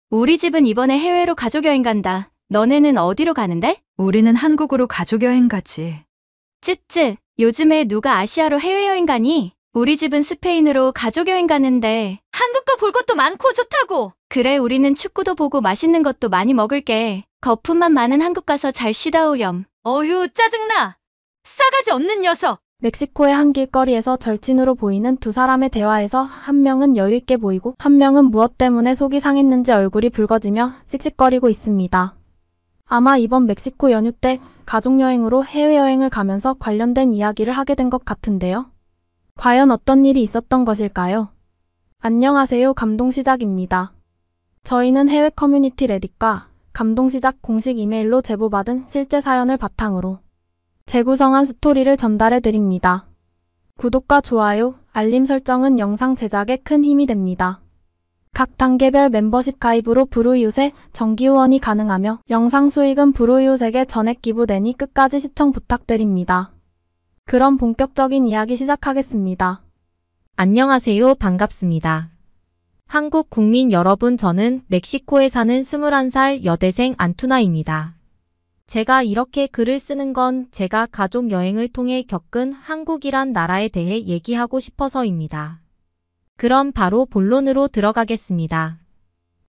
우리 집은 이번에 해외로 가족여행 간다. 너네는 어디로 가는데? 우리는 한국으로 가족여행 가지. 쯔쯔, 요즘에 누가 아시아로 해외여행 가니? 우리 집은 스페인으로 가족여행 가는데. 한국도 볼 것도 많고 좋다고. 그래, 우리는 축구도 보고 맛있는 것도 많이 먹을게. 거품만 많은 한국 가서 잘 쉬다 오렴. 어휴, 짜증나. 싸가지 없는 녀석. 멕시코의 한 길거리에서 절친으로 보이는 두 사람의 대화에서 한 명은 여유있게 보이고 한 명은 무엇 때문에 속이 상했는지 얼굴이 붉어지며 씩씩거리고 있습니다. 아마 이번 멕시코 연휴 때 가족여행으로 해외여행을 가면서 관련된 이야기를 하게 된 것 같은데요. 과연 어떤 일이 있었던 것일까요? 안녕하세요, 감동시작입니다. 저희는 해외 커뮤니티 레딧과 감동시작 공식 이메일로 제보받은 실제 사연을 바탕으로 재구성한 스토리를 전달해 드립니다. 구독과 좋아요, 알림 설정은 영상 제작에 큰 힘이 됩니다. 각 단계별 멤버십 가입으로 브루이웃에 정기 후원이 가능하며 영상 수익은 브루이웃에게 전액 기부되니 끝까지 시청 부탁드립니다. 그럼 본격적인 이야기 시작하겠습니다. 안녕하세요. 반갑습니다. 한국 국민 여러분, 저는 멕시코에 사는 21살 여대생 안투나입니다. 제가 이렇게 글을 쓰는 건 제가 가족 여행을 통해 겪은 한국이란 나라에 대해 얘기하고 싶어서입니다. 그럼 바로 본론으로 들어가겠습니다.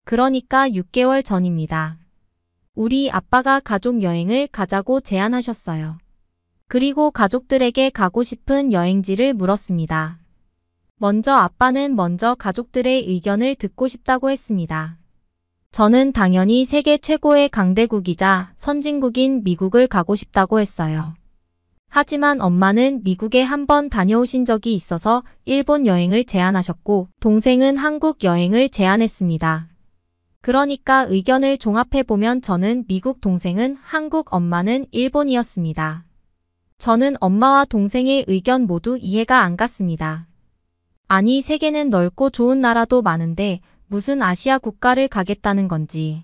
그러니까 6개월 전입니다. 우리 아빠가 가족 여행을 가자고 제안하셨어요. 그리고 가족들에게 가고 싶은 여행지를 물었습니다. 먼저 아빠는 가족들의 의견을 듣고 싶다고 했습니다. 저는 당연히 세계 최고의 강대국이자 선진국인 미국을 가고 싶다고 했어요. 하지만 엄마는 미국에 한번 다녀오신 적이 있어서 일본 여행을 제안하셨고, 동생은 한국 여행을 제안했습니다. 그러니까 의견을 종합해보면 저는 미국, 동생은 한국, 엄마는 일본이었습니다. 저는 엄마와 동생의 의견 모두 이해가 안 갔습니다. 아니, 세계는 넓고 좋은 나라도 많은데 무슨 아시아 국가를 가겠다는 건지.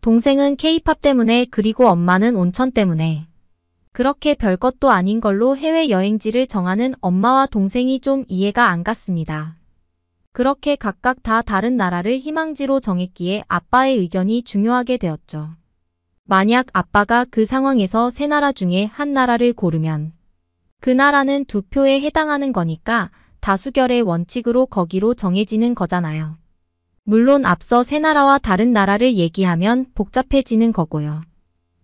동생은 K-팝 때문에, 그리고 엄마는 온천 때문에. 그렇게 별것도 아닌 걸로 해외여행지를 정하는 엄마와 동생이 좀 이해가 안 갔습니다. 그렇게 각각 다 다른 나라를 희망지로 정했기에 아빠의 의견이 중요하게 되었죠. 만약 아빠가 그 상황에서 세 나라 중에 한 나라를 고르면 그 나라는 두 표에 해당하는 거니까 다수결의 원칙으로 거기로 정해지는 거잖아요. 물론 앞서 세 나라와 다른 나라를 얘기하면 복잡해지는 거고요.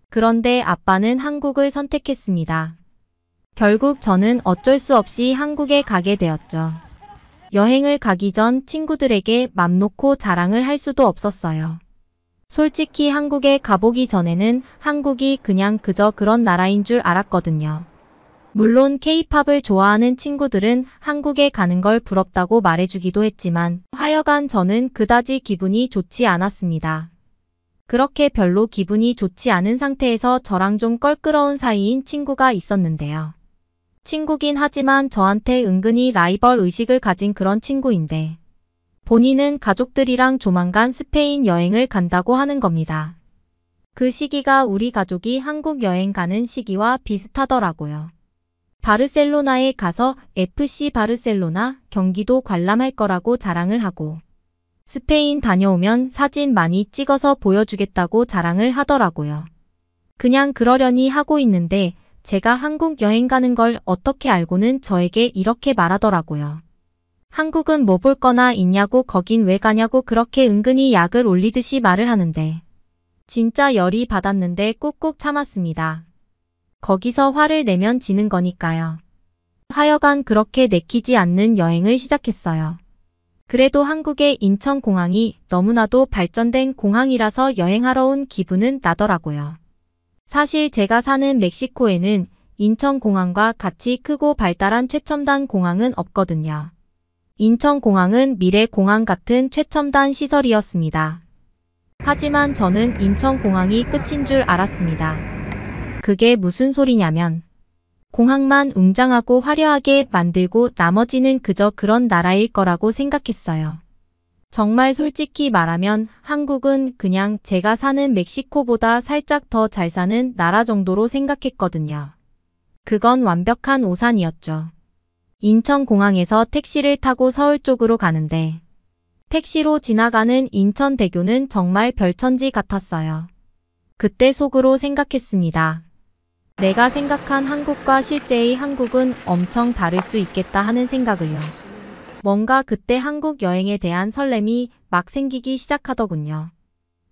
그런데 아빠는 한국을 선택했습니다. 결국 저는 어쩔 수 없이 한국에 가게 되었죠. 여행을 가기 전 친구들에게 맘 놓고 자랑을 할 수도 없었어요. 솔직히 한국에 가보기 전에는 한국이 그냥 그저 그런 나라인 줄 알았거든요. 물론 K-팝을 좋아하는 친구들은 한국에 가는 걸 부럽다고 말해주기도 했지만 하여간 저는 그다지 기분이 좋지 않았습니다. 그렇게 별로 기분이 좋지 않은 상태에서 저랑 좀 껄끄러운 사이인 친구가 있었는데요. 친구긴 하지만 저한테 은근히 라이벌 의식을 가진 그런 친구인데 본인은 가족들이랑 조만간 스페인 여행을 간다고 하는 겁니다. 그 시기가 우리 가족이 한국 여행 가는 시기와 비슷하더라고요. 바르셀로나에 가서 FC 바르셀로나 경기도 관람할 거라고 자랑을 하고 스페인 다녀오면 사진 많이 찍어서 보여주겠다고 자랑을 하더라고요. 그냥 그러려니 하고 있는데 제가 한국 여행 가는 걸 어떻게 알고는 저에게 이렇게 말하더라고요. 한국은 뭐 볼 거나 있냐고, 거긴 왜 가냐고 그렇게 은근히 약을 올리듯이 말을 하는데 진짜 열이 받았는데 꾹꾹 참았습니다. 거기서 화를 내면 지는 거니까요. 하여간 그렇게 내키지 않는 여행을 시작했어요. 그래도 한국의 인천공항이 너무나도 발전된 공항이라서 여행하러 온 기분은 나더라고요. 사실 제가 사는 멕시코에는 인천공항과 같이 크고 발달한 최첨단 공항은 없거든요. 인천공항은 미래공항 같은 최첨단 시설이었습니다. 하지만 저는 인천공항이 끝인 줄 알았습니다. 그게 무슨 소리냐면 공항만 웅장하고 화려하게 만들고 나머지는 그저 그런 나라일 거라고 생각했어요. 정말 솔직히 말하면 한국은 그냥 제가 사는 멕시코보다 살짝 더 잘 사는 나라 정도로 생각했거든요. 그건 완벽한 오산이었죠. 인천공항에서 택시를 타고 서울 쪽으로 가는데 택시로 지나가는 인천대교는 정말 별천지 같았어요. 그때 속으로 생각했습니다. 내가 생각한 한국과 실제의 한국은 엄청 다를 수 있겠다 하는 생각을요. 뭔가 그때 한국 여행에 대한 설렘이 막 생기기 시작하더군요.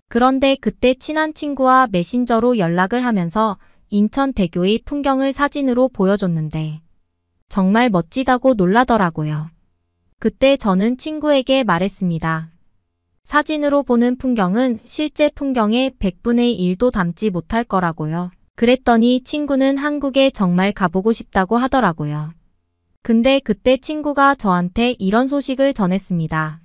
그런데 그때 친한 친구와 메신저로 연락을 하면서 인천대교의 풍경을 사진으로 보여줬는데 정말 멋지다고 놀라더라고요. 그때 저는 친구에게 말했습니다. 사진으로 보는 풍경은 실제 풍경의 100분의 1도 담지 못할 거라고요. 그랬더니 친구는 한국에 정말 가보고 싶다고 하더라고요. 근데 그때 친구가 저한테 이런 소식을 전했습니다.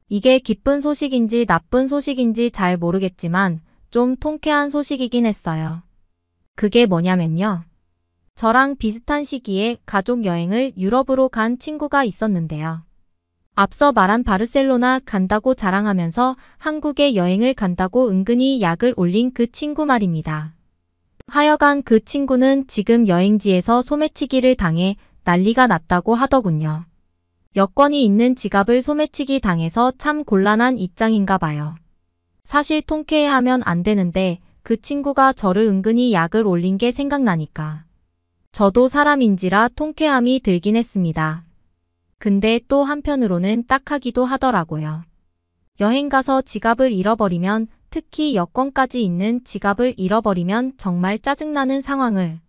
이게 기쁜 소식인지 나쁜 소식인지 잘 모르겠지만 좀 통쾌한 소식이긴 했어요. 그게 뭐냐면요. 저랑 비슷한 시기에 가족 여행을 유럽으로 간 친구가 있었는데요. 앞서 말한 바르셀로나 간다고 자랑하면서 한국에 여행을 간다고 은근히 약을 올린 그 친구 말입니다. 하여간 그 친구는 지금 여행지에서 소매치기를 당해 난리가 났다고 하더군요. 여권이 있는 지갑을 소매치기 당해서 참 곤란한 입장인가 봐요. 사실 통쾌해하면 안 되는데 그 친구가 저를 은근히 약을 올린 게 생각나니까 저도 사람인지라 통쾌함이 들긴 했습니다. 근데 또 한편으로는 딱하기도 하더라고요. 여행 가서 지갑을 잃어버리면, 특히 여권까지 있는 지갑을 잃어버리면 정말 짜증나는 상황을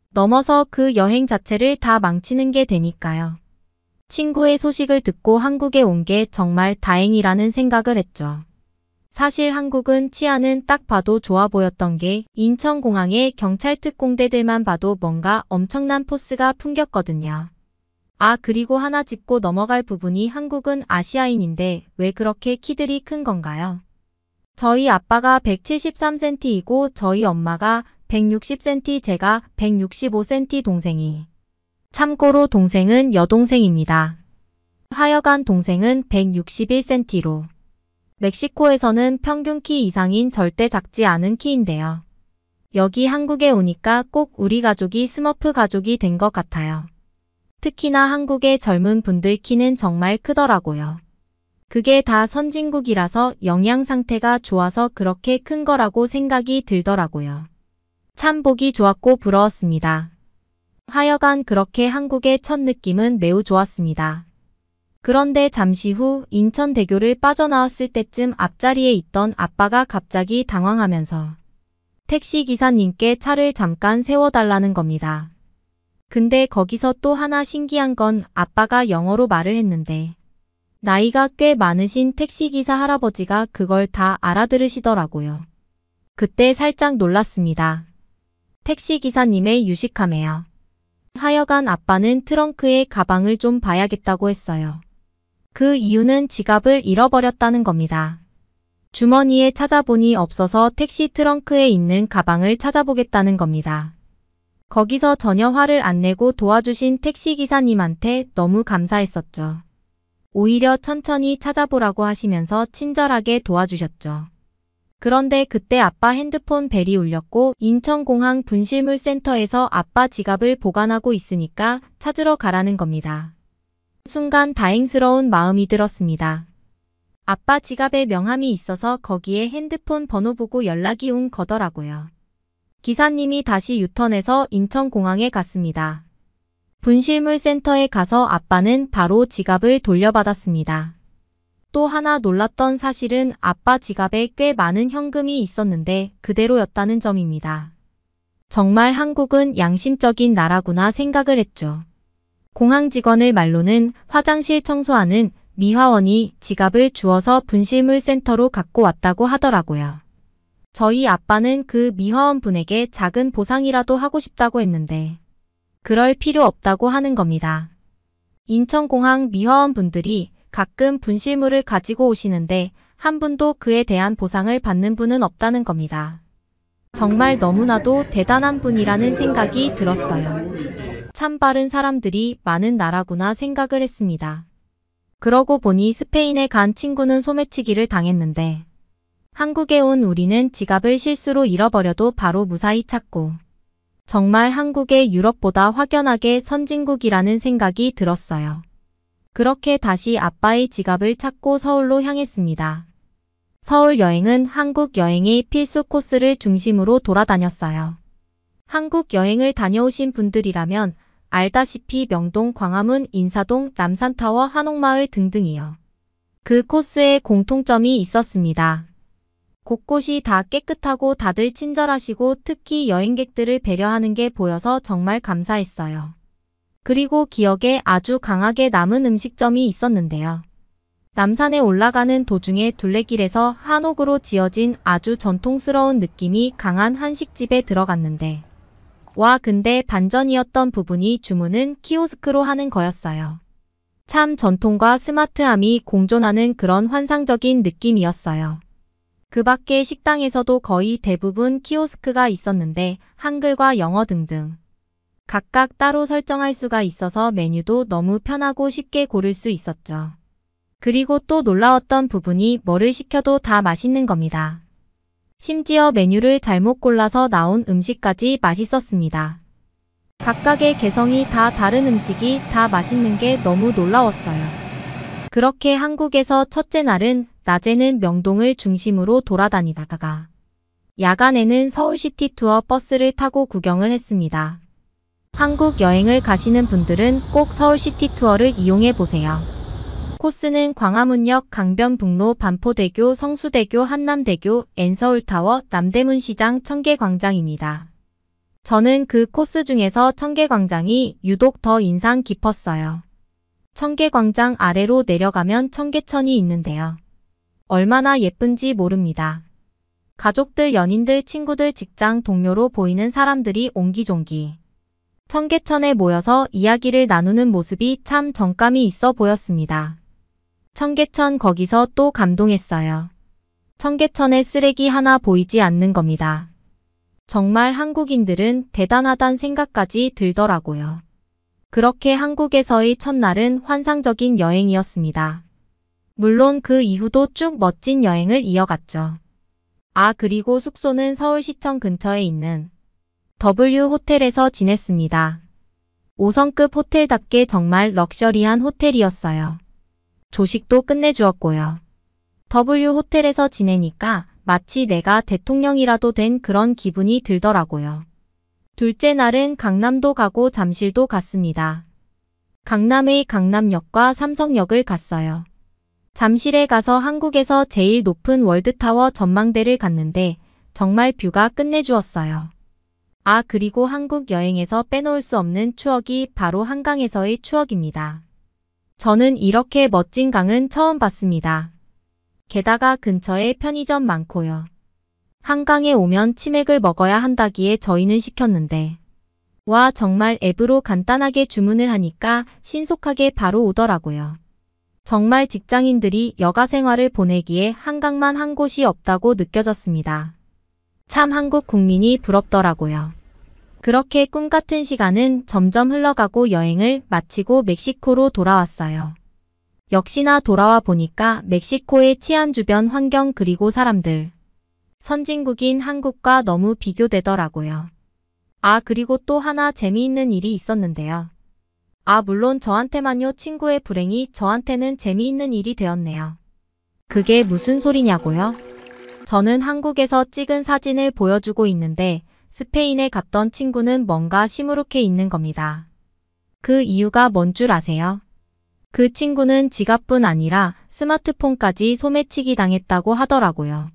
넘어서 그 여행 자체를 다 망치는 게 되니까요. 친구의 소식을 듣고 한국에 온 게 정말 다행이라는 생각을 했죠. 사실 한국은 치안은 딱 봐도 좋아 보였던 게 인천공항의 경찰 특공대들만 봐도 뭔가 엄청난 포스가 풍겼거든요. 아, 그리고 하나 짚고 넘어갈 부분이 한국은 아시아인인데 왜 그렇게 키들이 큰 건가요? 저희 아빠가 173cm이고 저희 엄마가 160cm, 제가 165cm 동생이. 참고로 동생은 여동생입니다. 하여간 동생은 161cm로. 멕시코에서는 평균 키 이상인 절대 작지 않은 키인데요. 여기 한국에 오니까 꼭 우리 가족이 스머프 가족이 된 것 같아요. 특히나 한국의 젊은 분들 키는 정말 크더라고요. 그게 다 선진국이라서 영양 상태가 좋아서 그렇게 큰 거라고 생각이 들더라고요. 참 보기 좋았고 부러웠습니다. 하여간 그렇게 한국의 첫 느낌은 매우 좋았습니다. 그런데 잠시 후 인천대교를 빠져나왔을 때쯤 앞자리에 있던 아빠가 갑자기 당황하면서 택시기사님께 차를 잠깐 세워달라는 겁니다. 근데 거기서 또 하나 신기한 건 아빠가 영어로 말을 했는데 나이가 꽤 많으신 택시기사 할아버지가 그걸 다 알아들으시더라고요. 그때 살짝 놀랐습니다. 택시기사님의 유식함에요. 하여간 아빠는 트렁크에 가방을 좀 봐야겠다고 했어요. 그 이유는 지갑을 잃어버렸다는 겁니다. 주머니에 찾아보니 없어서 택시 트렁크에 있는 가방을 찾아보겠다는 겁니다. 거기서 전혀 화를 안 내고 도와주신 택시기사님한테 너무 감사했었죠. 오히려 천천히 찾아보라고 하시면서 친절하게 도와주셨죠. 그런데 그때 아빠 핸드폰 벨이 울렸고 인천공항 분실물센터에서 아빠 지갑을 보관하고 있으니까 찾으러 가라는 겁니다. 순간 다행스러운 마음이 들었습니다. 아빠 지갑에 명함이 있어서 거기에 핸드폰 번호 보고 연락이 온 거더라고요. 기사님이 다시 유턴해서 인천공항에 갔습니다. 분실물센터에 가서 아빠는 바로 지갑을 돌려받았습니다. 또 하나 놀랐던 사실은 아빠 지갑에 꽤 많은 현금이 있었는데 그대로였다는 점입니다. 정말 한국은 양심적인 나라구나 생각을 했죠. 공항 직원의 말로는 화장실 청소하는 미화원이 지갑을 주워서 분실물센터로 갖고 왔다고 하더라고요. 저희 아빠는 그 미화원 분에게 작은 보상이라도 하고 싶다고 했는데 그럴 필요 없다고 하는 겁니다. 인천공항 미화원 분들이 가끔 분실물을 가지고 오시는데 한 분도 그에 대한 보상을 받는 분은 없다는 겁니다. 정말 너무나도 대단한 분이라는 생각이 들었어요. 참 빠른 사람들이 많은 나라구나 생각을 했습니다. 그러고 보니 스페인에 간 친구는 소매치기를 당했는데 한국에 온 우리는 지갑을 실수로 잃어버려도 바로 무사히 찾고 정말 한국의 유럽보다 확연하게 선진국이라는 생각이 들었어요. 그렇게 다시 아빠의 지갑을 찾고 서울로 향했습니다. 서울 여행은 한국 여행의 필수 코스를 중심으로 돌아다녔어요. 한국 여행을 다녀오신 분들이라면 알다시피 명동, 광화문, 인사동, 남산타워, 한옥마을 등등이요. 그 코스에 공통점이 있었습니다. 곳곳이 다 깨끗하고 다들 친절하시고 특히 여행객들을 배려하는 게 보여서 정말 감사했어요. 그리고 기억에 아주 강하게 남은 음식점이 있었는데요. 남산에 올라가는 도중에 둘레길에서 한옥으로 지어진 아주 전통스러운 느낌이 강한 한식집에 들어갔는데 와 근데 반전이었던 부분이 주문은 키오스크로 하는 거였어요. 참 전통과 스마트함이 공존하는 그런 환상적인 느낌이었어요. 그 밖에 식당에서도 거의 대부분 키오스크가 있었는데 한글과 영어 등등 각각 따로 설정할 수가 있어서 메뉴도 너무 편하고 쉽게 고를 수 있었죠. 그리고 또 놀라웠던 부분이 뭐를 시켜도 다 맛있는 겁니다. 심지어 메뉴를 잘못 골라서 나온 음식까지 맛있었습니다. 각각의 개성이 다 다른 음식이 다 맛있는 게 너무 놀라웠어요. 그렇게 한국에서 첫째 날은 낮에는 명동을 중심으로 돌아다니다가 야간에는 서울시티 투어 버스를 타고 구경을 했습니다. 한국 여행을 가시는 분들은 꼭 서울시티 투어를 이용해 보세요. 코스는 광화문역, 강변북로, 반포대교, 성수대교, 한남대교, N서울타워, 남대문시장, 청계광장입니다. 저는 그 코스 중에서 청계광장이 유독 더 인상 깊었어요. 청계광장 아래로 내려가면 청계천이 있는데요. 얼마나 예쁜지 모릅니다. 가족들, 연인들, 친구들, 직장 동료로 보이는 사람들이 옹기종기 청계천에 모여서 이야기를 나누는 모습이 참 정감이 있어 보였습니다. 청계천 거기서 또 감동했어요. 청계천에 쓰레기 하나 보이지 않는 겁니다. 정말 한국인들은 대단하단 생각까지 들더라고요. 그렇게 한국에서의 첫날은 환상적인 여행이었습니다. 물론 그 이후도 쭉 멋진 여행을 이어갔죠. 아 그리고 숙소는 서울시청 근처에 있는 W 호텔에서 지냈습니다. 5성급 호텔답게 정말 럭셔리한 호텔이었어요. 조식도 끝내주었고요. W 호텔에서 지내니까 마치 내가 대통령이라도 된 그런 기분이 들더라고요. 둘째 날은 강남도 가고 잠실도 갔습니다. 강남의 강남역과 삼성역을 갔어요. 잠실에 가서 한국에서 제일 높은 월드타워 전망대를 갔는데 정말 뷰가 끝내주었어요. 아 그리고 한국 여행에서 빼놓을 수 없는 추억이 바로 한강에서의 추억입니다. 저는 이렇게 멋진 강은 처음 봤습니다. 게다가 근처에 편의점 많고요. 한강에 오면 치맥을 먹어야 한다기에 저희는 시켰는데 와 정말 앱으로 간단하게 주문을 하니까 신속하게 바로 오더라고요. 정말 직장인들이 여가 생활을 보내기에 한강만 한 곳이 없다고 느껴졌습니다. 참 한국 국민이 부럽더라고요. 그렇게 꿈같은 시간은 점점 흘러가고 여행을 마치고 멕시코로 돌아왔어요. 역시나 돌아와 보니까 멕시코의 치안 주변 환경 그리고 사람들. 선진국인 한국과 너무 비교되더라고요. 아 그리고 또 하나 재미있는 일이 있었는데요. 아 물론 저한테만요 친구의 불행이 저한테는 재미있는 일이 되었네요. 그게 무슨 소리냐고요? 저는 한국에서 찍은 사진을 보여주고 있는데 스페인에 갔던 친구는 뭔가 시무룩해 있는 겁니다. 그 이유가 뭔 줄 아세요? 그 친구는 지갑뿐 아니라 스마트폰까지 소매치기 당했다고 하더라고요.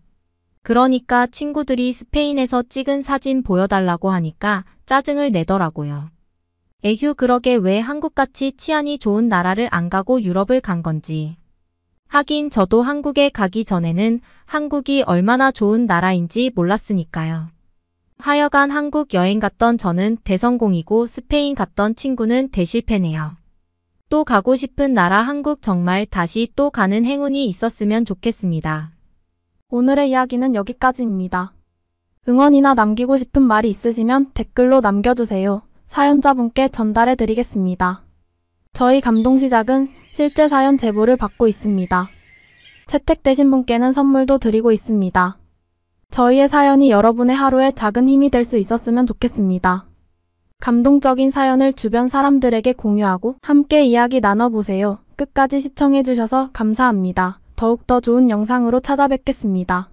그러니까 친구들이 스페인에서 찍은 사진 보여달라고 하니까 짜증을 내더라고요. 에휴 그러게 왜 한국같이 치안이 좋은 나라를 안 가고 유럽을 간 건지. 하긴 저도 한국에 가기 전에는 한국이 얼마나 좋은 나라인지 몰랐으니까요. 하여간 한국 여행 갔던 저는 대성공이고 스페인 갔던 친구는 대실패네요. 또 가고 싶은 나라 한국 정말 다시 또 가는 행운이 있었으면 좋겠습니다. 오늘의 이야기는 여기까지입니다. 응원이나 남기고 싶은 말이 있으시면 댓글로 남겨주세요. 사연자분께 전달해 드리겠습니다. 저희 감동시작은 실제 사연 제보를 받고 있습니다. 채택되신 분께는 선물도 드리고 있습니다. 저희의 사연이 여러분의 하루에 작은 힘이 될 수 있었으면 좋겠습니다. 감동적인 사연을 주변 사람들에게 공유하고 함께 이야기 나눠보세요. 끝까지 시청해주셔서 감사합니다. 더욱더 좋은 영상으로 찾아뵙겠습니다.